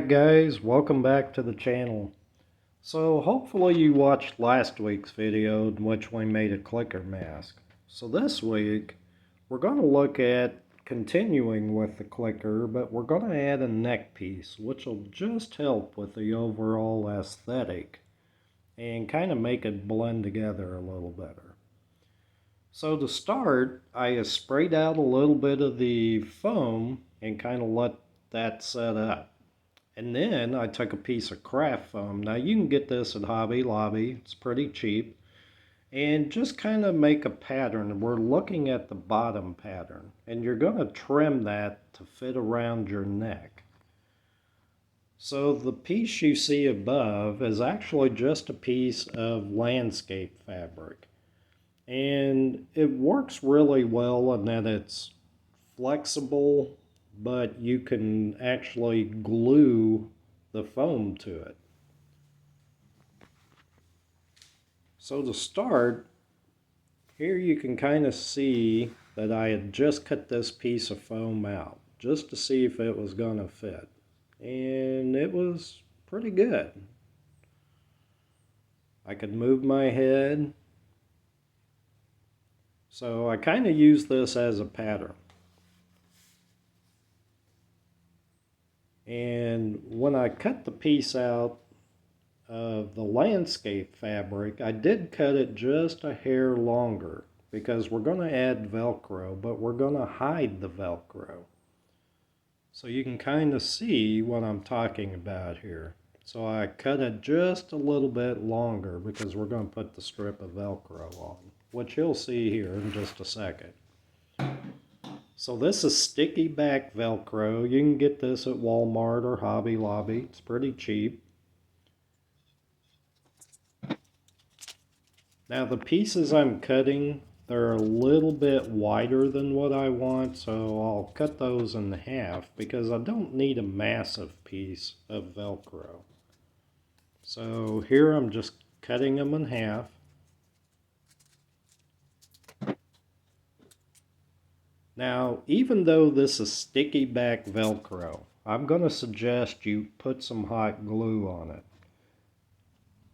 guys, welcome back to the channel. So hopefully you watched last week's video in which we made a clicker mask. So this week we're going to look at continuing with the clicker, but we're going to add a neck piece which will just help with the overall aesthetic and kind of make it blend together a little better. So to start, I sprayed out a little bit of the foam and kind of let that set up. And then I took a piece of craft foam. Now you can get this at Hobby Lobby. It's pretty cheap. And just kind of make a pattern. We're looking at the bottom pattern. And you're going to trim that to fit around your neck. So the piece you see above is actually just a piece of landscape fabric. And it works really well in that it's flexible, but you can actually glue the foam to it. So to start, here you can kind of see that I had just cut this piece of foam out just to see if it was going to fit. And it was pretty good. I could move my head. So I kind of use this as a pattern. And when I cut the piece out of the landscape fabric, I did cut it just a hair longer because we're going to add Velcro, but we're going to hide the Velcro. So you can kind of see what I'm talking about here. So I cut it just a little bit longer because we're going to put the strip of Velcro on, which you'll see here in just a second. So this is sticky back Velcro. You can get this at Walmart or Hobby Lobby. It's pretty cheap. Now the pieces I'm cutting, they're a little bit wider than what I want, so I'll cut those in half because I don't need a massive piece of Velcro. So here I'm just cutting them in half. Now, even though this is sticky back Velcro, I'm going to suggest you put some hot glue on it.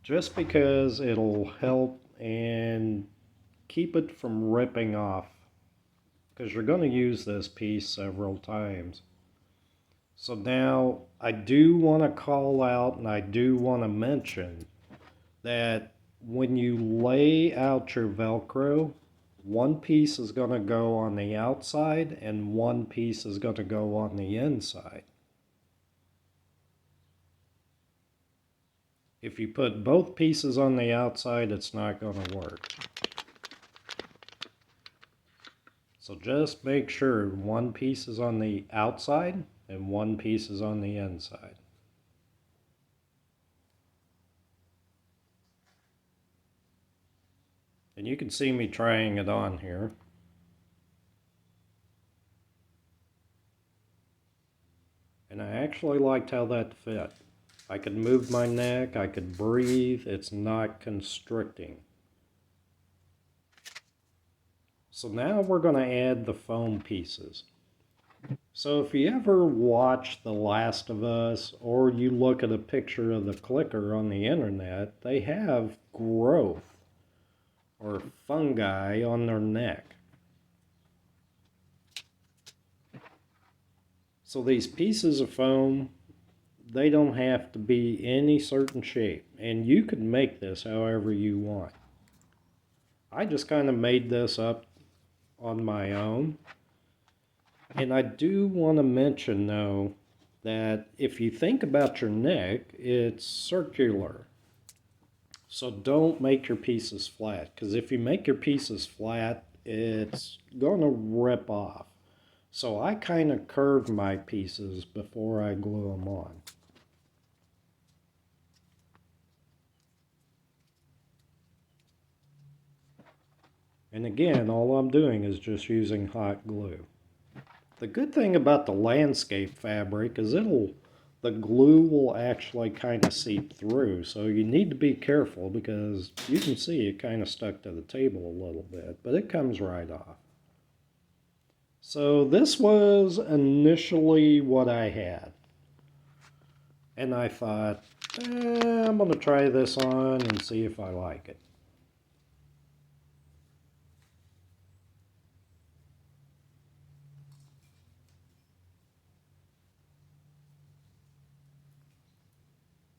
Just because it'll help and keep it from ripping off. Because you're going to use this piece several times. So now, I do want to call out and I do want to mention that when you lay out your Velcro, one piece is going to go on the outside and one piece is going to go on the inside. If you put both pieces on the outside, it's not going to work. So just make sure one piece is on the outside and one piece is on the inside. And you can see me trying it on here. And I actually liked how that fit. I could move my neck, I could breathe, it's not constricting. So now we're going to add the foam pieces. So if you ever watch The Last of Us or you look at a picture of the clicker on the internet, they have growth or fungi on their neck. So these pieces of foam, they don't have to be any certain shape, and you can make this however you want. I just kind of made this up on my own. And I do want to mention though that if you think about your neck, it's circular. So don't make your pieces flat, because if you make your pieces flat, it's going to rip off. So I kind of curve my pieces before I glue them on. And again, all I'm doing is just using hot glue. The good thing about the landscape fabric is the glue will actually kind of seep through, so you need to be careful because you can see it kind of stuck to the table a little bit, but it comes right off. So, this was initially what I had. And I thought, I'm going to try this on and see if I like it.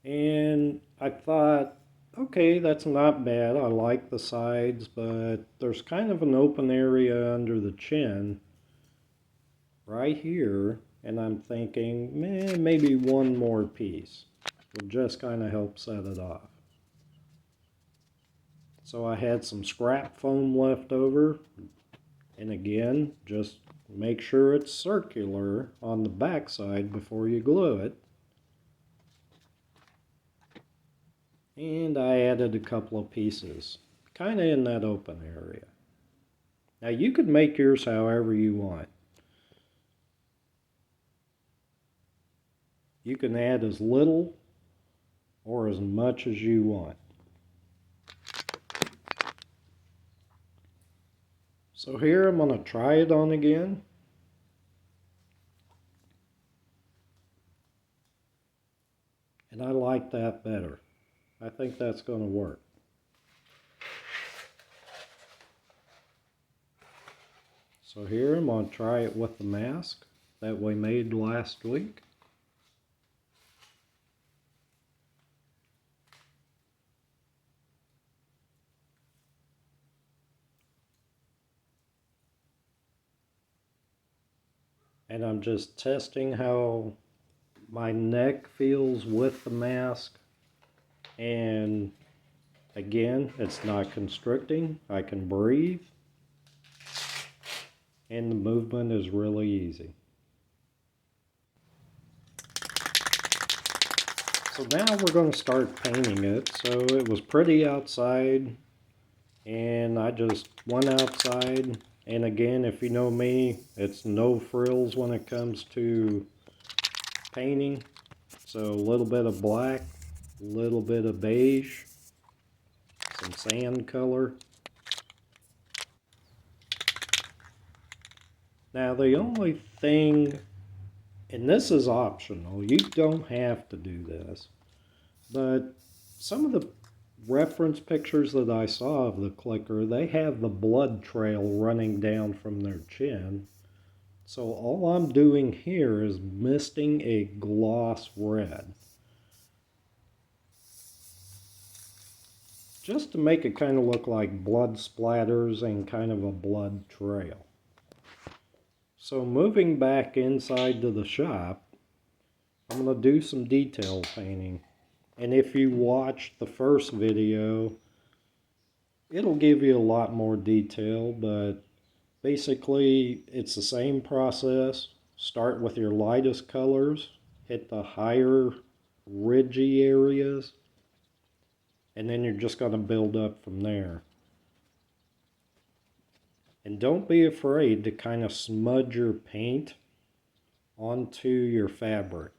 And I thought, okay, that's not bad. I like the sides, but there's kind of an open area under the chin right here. And I'm thinking, maybe one more piece would just kind of help set it off. So I had some scrap foam left over. And again, just make sure it's circular on the back side before you glue it. And I added a couple of pieces, kind of in that open area. Now you could make yours however you want. You can add as little or as much as you want. So here I'm going to try it on again. And I like that better. I think that's going to work. So here I'm going to try it with the mask that we made last week. And I'm just testing how my neck feels with the mask. And again, it's not constricting. I can breathe. And the movement is really easy. So now we're going to start painting it. So it was pretty outside, and I just went outside. And again, if you know me, it's no frills when it comes to painting. So a little bit of black, a little bit of beige, some sand color. Now the only thing, and this is optional, you don't have to do this, but some of the reference pictures that I saw of the clicker, they have the blood trail running down from their chin. So all I'm doing here is misting a gloss red, just to make it kind of look like blood splatters and kind of a blood trail. So moving back inside to the shop, I'm going to do some detail painting. And if you watch the first video, it'll give you a lot more detail, but basically it's the same process. Start with your lightest colors, hit the higher ridgy areas, and then you're just going to build up from there. And don't be afraid to kind of smudge your paint onto your fabric.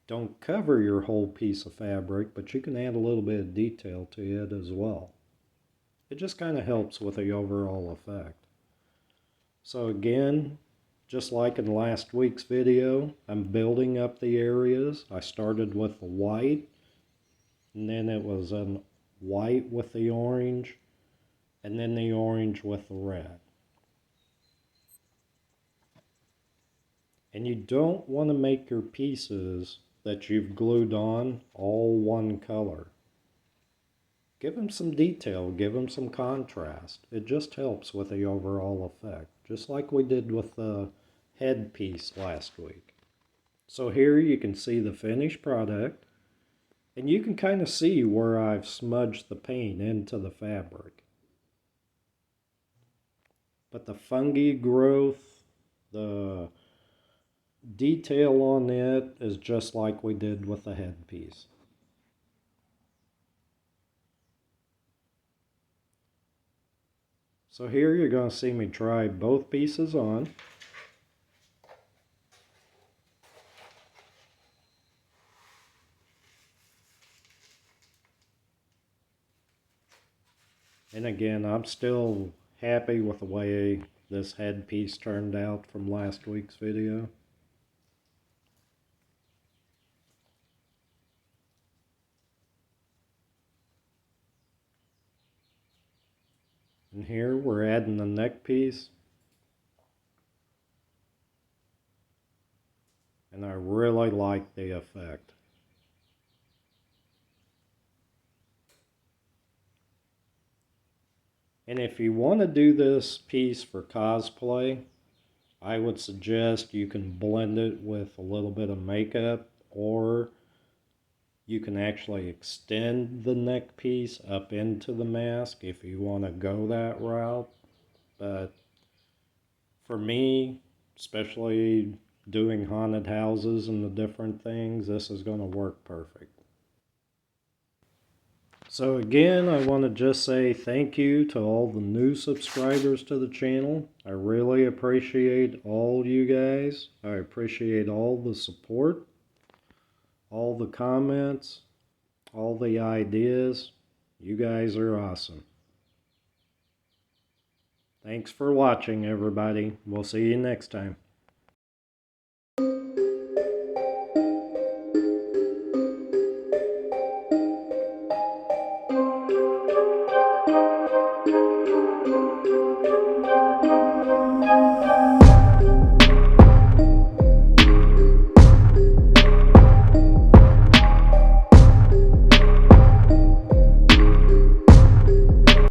Don't cover your whole piece of fabric, but you can add a little bit of detail to it as well. It just kind of helps with the overall effect. So again, just like in last week's video, I'm building up the areas. I started with the white, and then it was a white with the orange, and then the orange with the red. And you don't want to make your pieces that you've glued on all one color. Give them some detail, give them some contrast. It just helps with the overall effect, just like we did with the headpiece last week. So here you can see the finished product, and you can kind of see where I've smudged the paint into the fabric. But the fungi growth, the detail on it is just like we did with the headpiece. So here you're going to see me try both pieces on. And again, I'm still happy with the way this headpiece turned out from last week's video. And here we're adding the neck piece. And I really like the effect. And if you want to do this piece for cosplay, I would suggest you can blend it with a little bit of makeup, or you can actually extend the neck piece up into the mask if you want to go that route. But for me, especially doing haunted houses and the different things, this is going to work perfect. So again, I want to just say thank you to all the new subscribers to the channel. I really appreciate all you guys. I appreciate all the support, all the comments, all the ideas. You guys are awesome. Thanks for watching, everybody. We'll see you next time.